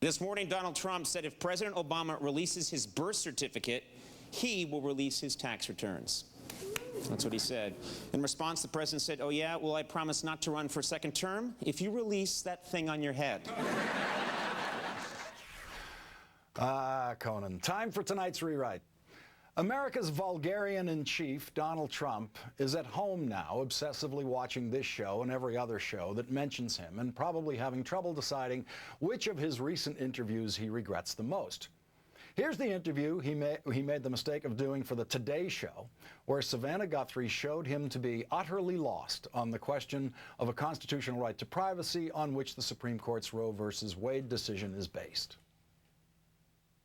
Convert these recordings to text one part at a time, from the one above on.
This morning, Donald Trump said if President Obama releases his birth certificate, he will release his tax returns. That's what he said. In response, the president said, "Oh yeah, well, I promise not to run for a second term if you release that thing on your head." Conan. Time for tonight's rewrite. America's vulgarian-in-chief, Donald Trump, is at home now, obsessively watching this show and every other show that mentions him, and probably having trouble deciding which of his recent interviews he regrets the most. Here's the interview he made the mistake of doing for the Today Show, where Savannah Guthrie showed him to be utterly lost on the question of a constitutional right to privacy on which the Supreme Court's Roe v. Wade decision is based.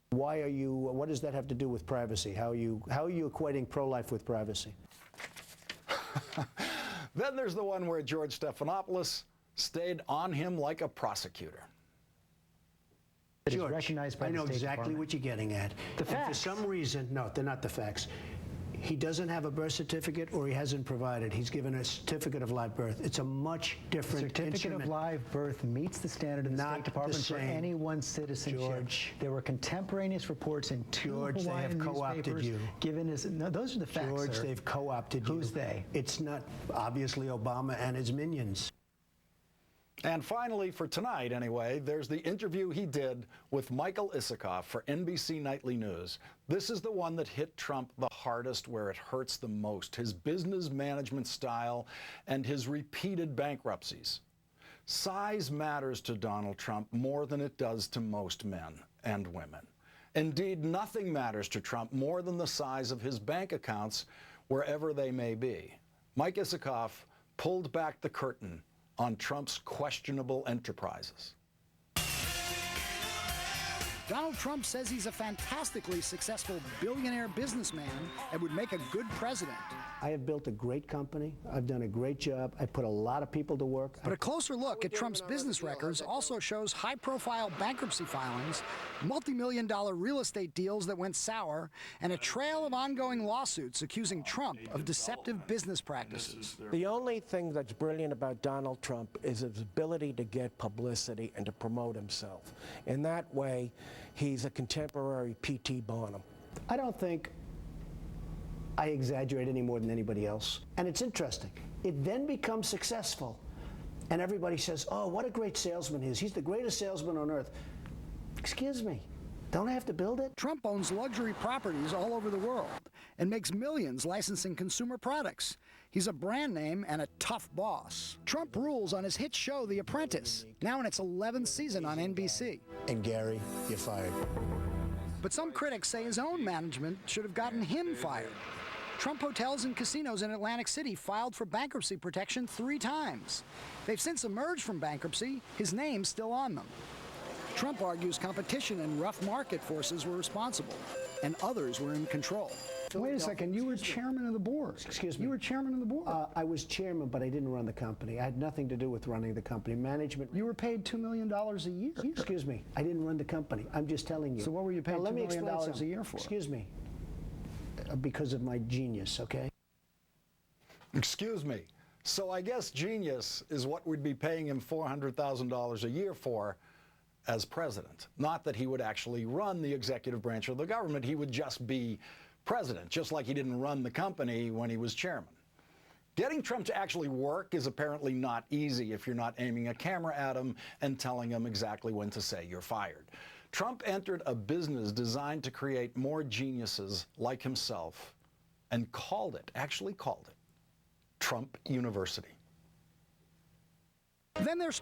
What does that have to do with privacy? How are you equating pro-life with privacy? Then there's the one where George Stephanopoulos stayed on him like a prosecutor. George, recognized by I know the State exactly Department. what you're getting at. The facts. For some reason, no, they're not the facts. He doesn't have a birth certificate, or he hasn't provided. He's given a certificate of live birth. It's a much different Certificate instrument. of live birth meets the standard in the Not State Department the for same. anyone's citizenship. George. There were contemporaneous reports in two George, they have Hawaiian co-opted newspapers you. given his. No, those are the facts, George, sir. they've co-opted you. Who's they? It's not obviously Obama and his minions. And finally, for tonight anyway, there's the interview he did with Michael Isikoff for NBC Nightly News. This is the one that hit Trump the hardest, where it hurts the most: his business management style and his repeated bankruptcies. Size matters to Donald Trump more than it does to most men and women. Indeed, nothing matters to Trump more than the size of his bank accounts, wherever they may be. Mike Isikoff pulled back the curtain on Trump's questionable enterprises. Donald Trump says he's a fantastically successful billionaire businessman and would make a good president. I have built a great company. I've done a great job. I put a lot of people to work. But a closer look at Trump's business records also shows high-profile bankruptcy filings, multi-million-dollar real estate deals that went sour, and a trail of ongoing lawsuits accusing Trump of deceptive business practices. The only thing that's brilliant about Donald Trump is his ability to get publicity and to promote himself. In that way, he's a contemporary P.T. Barnum. I don't think I exaggerate any more than anybody else. And it's interesting. It then becomes successful, and everybody says, "Oh, what a great salesman he is. He's the greatest salesman on earth." Excuse me. Don't I have to build it? Trump owns luxury properties all over the world and makes millions licensing consumer products. He's a brand name and a tough boss. Trump rules on his hit show, The Apprentice, now in its 11th season on NBC. And Gary, you're fired. But some critics say his own management should have gotten him fired. Trump hotels and casinos in Atlantic City filed for bankruptcy protection 3 times. They've since emerged from bankruptcy, his name's still on them. Trump argues competition and rough market forces were responsible, and others were in control. Wait a second, you were chairman of the board. Excuse me. You were chairman of the board. I was chairman, but I didn't run the company. I had nothing to do with running the company. Management. You were paid $2 million a year. Excuse me. I didn't run the company. I'm just telling you. So what were you paid Now, let $2 me million explain a something. year for? Excuse me. Because of my genius, okay? Excuse me. So I guess genius is what we'd be paying him $400,000 a year for as president. Not that he would actually run the executive branch of the government. He would just be president, just like he didn't run the company when he was chairman. Getting Trump to actually work is apparently not easy if you're not aiming a camera at him and telling him exactly when to say you're fired. Trump entered a business designed to create more geniuses like himself and actually called it, Trump University. Then there's